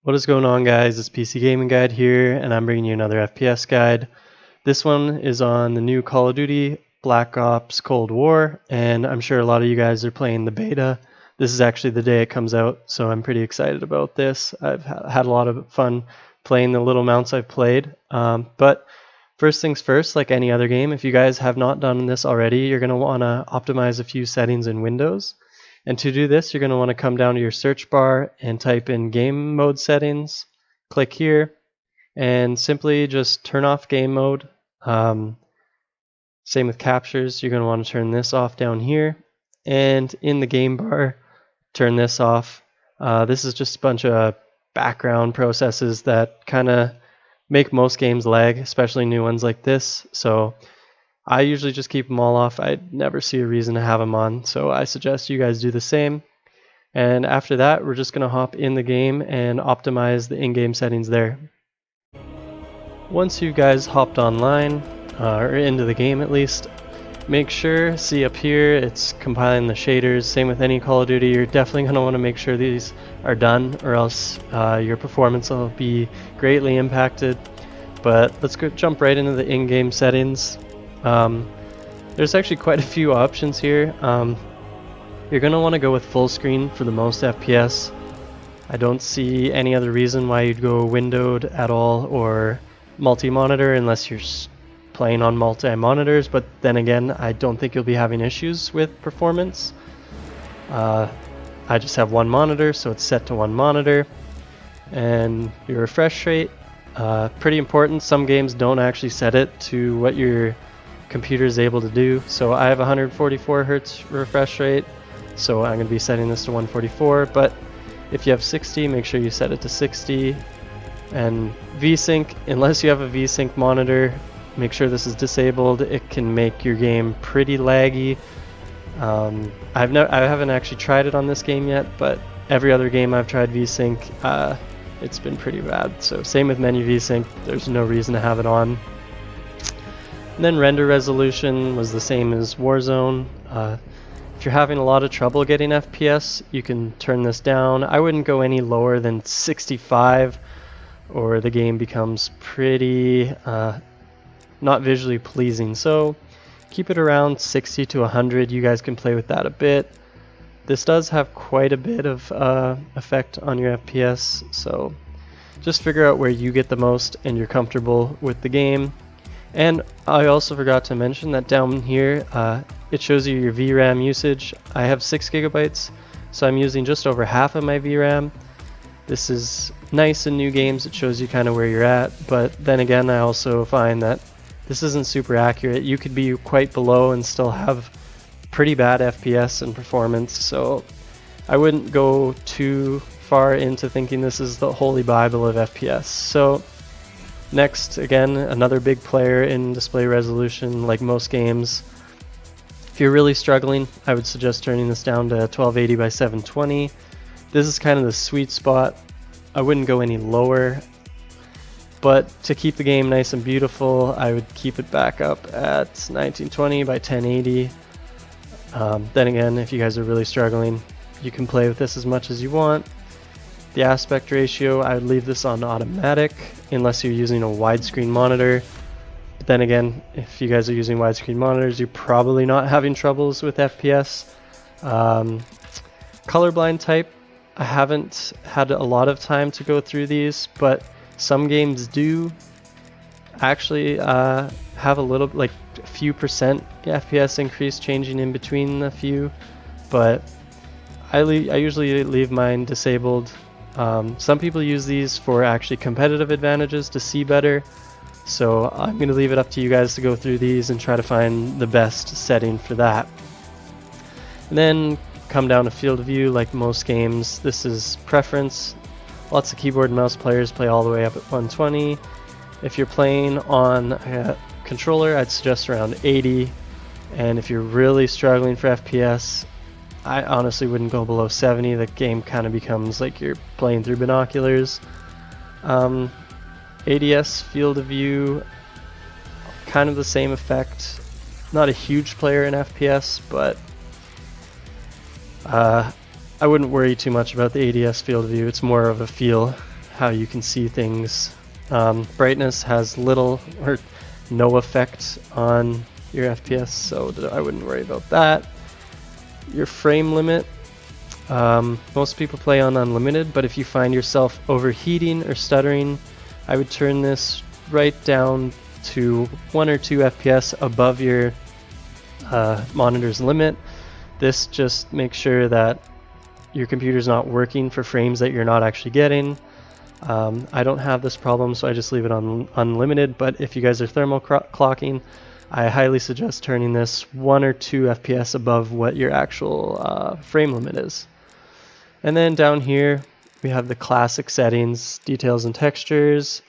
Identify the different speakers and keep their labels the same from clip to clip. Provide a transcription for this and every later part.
Speaker 1: What is going on, guys? It's PC Gaming Guide here, and I'm bringing you another FPS guide. This one is on the new Call of Duty Black Ops Cold War, and I'm sure a lot of you guys are playing the beta. This is actually the day it comes out, so I'm pretty excited about this. I've had a lot of fun playing the little amounts I've played. But first things first, like any other game, if you guys have not done this already, you're going to want to optimize a few settings in Windows. And to do this, you're going to want to come down to your search bar and type in game mode settings. Click here and simply just turn off game mode. Same with captures. You're going to want to turn this off down here. And in the game bar, turn this off. This is just a bunch of background processes that kind of make most games lag, especially new ones like this. So I usually just keep them all off. I never see a reason to have them on, so I suggest you guys do the same. And after that, we're just going to hop in the game and optimize the in-game settings there. Once you guys hopped online, or into the game at least, make sure, see up here, it's compiling the shaders. Same with any Call of Duty, you're definitely going to want to make sure these are done, or else your performance will be greatly impacted. But let's go jump right into the in-game settings. There's actually quite a few options here. You're going to want to go with full screen for the most FPS. I don't see any other reason why you'd go windowed at all or multi-monitor unless you're playing on multi-monitors, but then again, I don't think you'll be having issues with performance. I just have one monitor, so it's set to one monitor. And your refresh rate, pretty important. Some games don't actually set it to what your computer is able to do. So I have 144 Hz refresh rate, so I'm going to be setting this to 144. But if you have 60, make sure you set it to 60. And VSync, unless you have a VSync monitor, make sure this is disabled. It can make your game pretty laggy. I haven't actually tried it on this game yet, but every other game I've tried VSync, it's been pretty bad. So same with menu VSync, there's no reason to have it on. And then render resolution was the same as Warzone. If you're having a lot of trouble getting FPS, you can turn this down. I wouldn't go any lower than 65, or the game becomes pretty not visually pleasing. So keep it around 60 to 100. You guys can play with that a bit. This does have quite a bit of effect on your FPS, so just figure out where you get the most and you're comfortable with the game. And I also forgot to mention that down here it shows you your VRAM usage. I have 6 GB, so I'm using just over half of my VRAM. This is nice in new games, it shows you kind of where you're at, but then again I also find that this isn't super accurate. You could be quite below and still have pretty bad FPS and performance, so I wouldn't go too far into thinking this is the holy bible of FPS. So next, again, another big player in display resolution, like most games. If you're really struggling, I would suggest turning this down to 1280 by 720. This is kind of the sweet spot. I wouldn't go any lower, but to keep the game nice and beautiful, I would keep it back up at 1920 by 1080. Then again, if you guys are really struggling, you can play with this as much as you want. The aspect ratio, I would leave this on automatic unless you're using a widescreen monitor. But then again, if you guys are using widescreen monitors, you're probably not having troubles with FPS. Colorblind type, I haven't had a lot of time to go through these, but some games do actually have a little, like a few percent FPS increase changing in between a few, but I usually leave mine disabled. Some people use these for actually competitive advantages to see better, so I'm going to leave it up to you guys to go through these and try to find the best setting for that. And then come down to field of view. Like most games, this is preference. Lots of keyboard and mouse players play all the way up at 120. If you're playing on a controller, I'd suggest around 80, and if you're really struggling for FPS, I honestly wouldn't go below 70. The game kind of becomes like you're playing through binoculars. ADS field of view, kind of the same effect. Not a huge player in FPS, but I wouldn't worry too much about the ADS field of view. It's more of a feel how you can see things. Brightness has little or no effect on your FPS, so I wouldn't worry about that. Your frame limit, most people play on unlimited, but if you find yourself overheating or stuttering, I would turn this right down to 1 or 2 FPS above your monitor's limit. This just makes sure that your computer's not working for frames that you're not actually getting. I don't have this problem, so I just leave it on unlimited, but if you guys are thermal clocking, I highly suggest turning this 1 or 2 FPS above what your actual frame limit is. And then down here we have the classic settings, details and textures.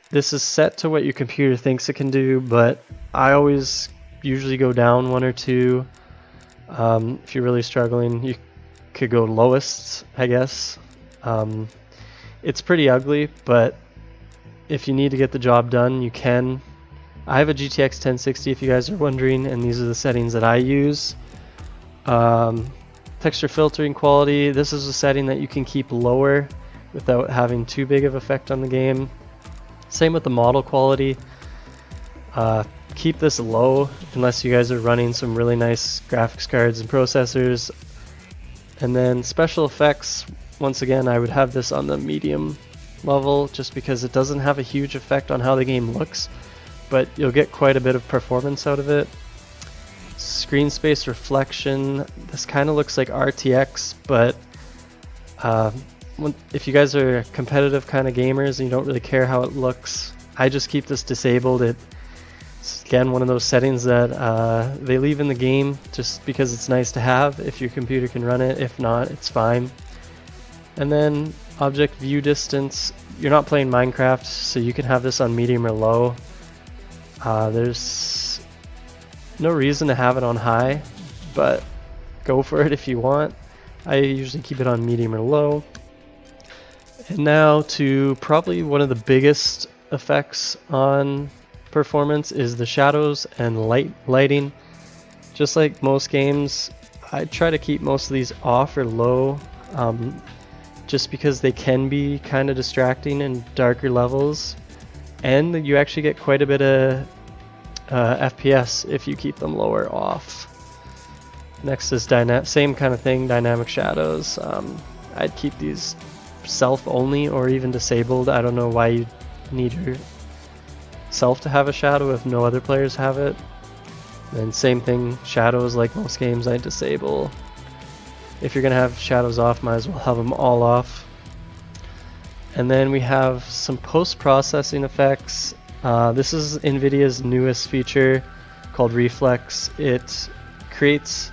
Speaker 1: This is set to what your computer thinks it can do, but I always usually go down 1 or 2. If you're really struggling, you could go lowest, I guess. It's pretty ugly, but if you need to get the job done, you can. I have a GTX 1060 if you guys are wondering, and these are the settings that I use. Texture filtering quality, this is a setting that you can keep lower without having too big of effect on the game. Same with the model quality. Keep this low unless you guys are running some really nice graphics cards and processors. And then special effects, once again, I would have this on the medium level just because it doesn't have a huge effect on how the game looks, but you'll get quite a bit of performance out of it. Screen space reflection, this kind of looks like RTX, but if you guys are competitive kind of gamers and you don't really care how it looks, I just keep this disabled. It's again one of those settings that they leave in the game just because it's nice to have if your computer can run it. If not, it's fine. And then object view distance, you're not playing Minecraft, so you can have this on medium or low. There's no reason to have it on high, but go for it if you want. I usually keep it on medium or low. And now to probably one of the biggest effects on performance is the shadows and lighting. Just like most games, I try to keep most of these off or low, just because they can be kind of distracting in darker levels, and you actually get quite a bit of FPS if you keep them lower off. Next is same kind of thing, dynamic shadows. I'd keep these self only or even disabled. I don't know why you need yourself to have a shadow if no other players have it. And same thing, shadows, like most games, I disable. If you're gonna have shadows off, might as well have them all off. And then we have some post-processing effects. This is NVIDIA's newest feature called Reflex. It creates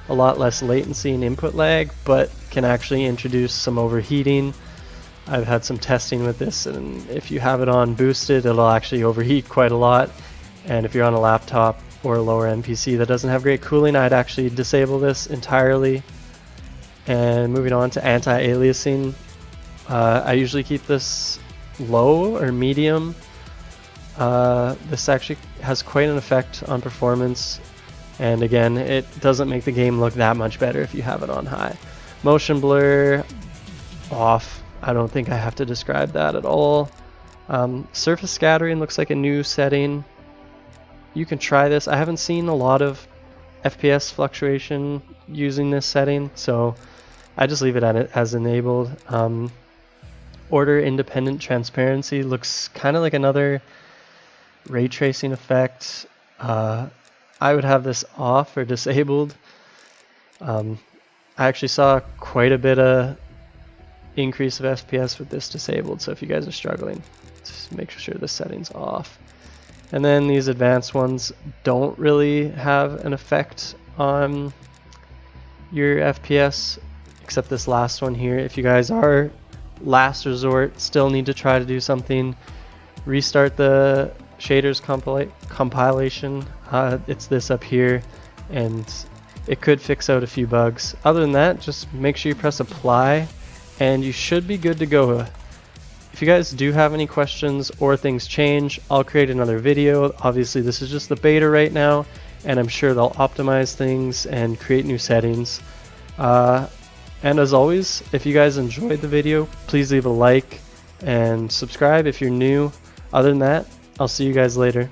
Speaker 1: a lot less latency and input lag, but can actually introduce some overheating. I've had some testing with this, and if you have it on boosted, it'll actually overheat quite a lot. And if you're on a laptop or a lower end PC that doesn't have great cooling, I'd actually disable this entirely. And moving on to anti-aliasing, I usually keep this low or medium. This actually has quite an effect on performance, and again, it doesn't make the game look that much better if you have it on high. Motion blur, off. I don't think I have to describe that at all. Surface scattering looks like a new setting. You can try this. I haven't seen a lot of FPS fluctuation using this setting, so I just leave it as enabled. Order independent transparency looks kind of like another ray tracing effect. I would have this off or disabled. I actually saw quite a bit of increase of FPS with this disabled, so if you guys are struggling, just make sure the setting's off. And then these advanced ones don't really have an effect on your FPS, except this last one here. If you guys are last resort, still need to try to do something, restart the shaders compilation. It's this up here, and it could fix out a few bugs. Other than that, just make sure you press apply, and you should be good to go. If you guys do have any questions or things change, I'll create another video. Obviously this is just the beta right now, and I'm sure they'll optimize things and create new settings. And as always, if you guys enjoyed the video, please leave a like and subscribe if you're new. Other than that, I'll see you guys later.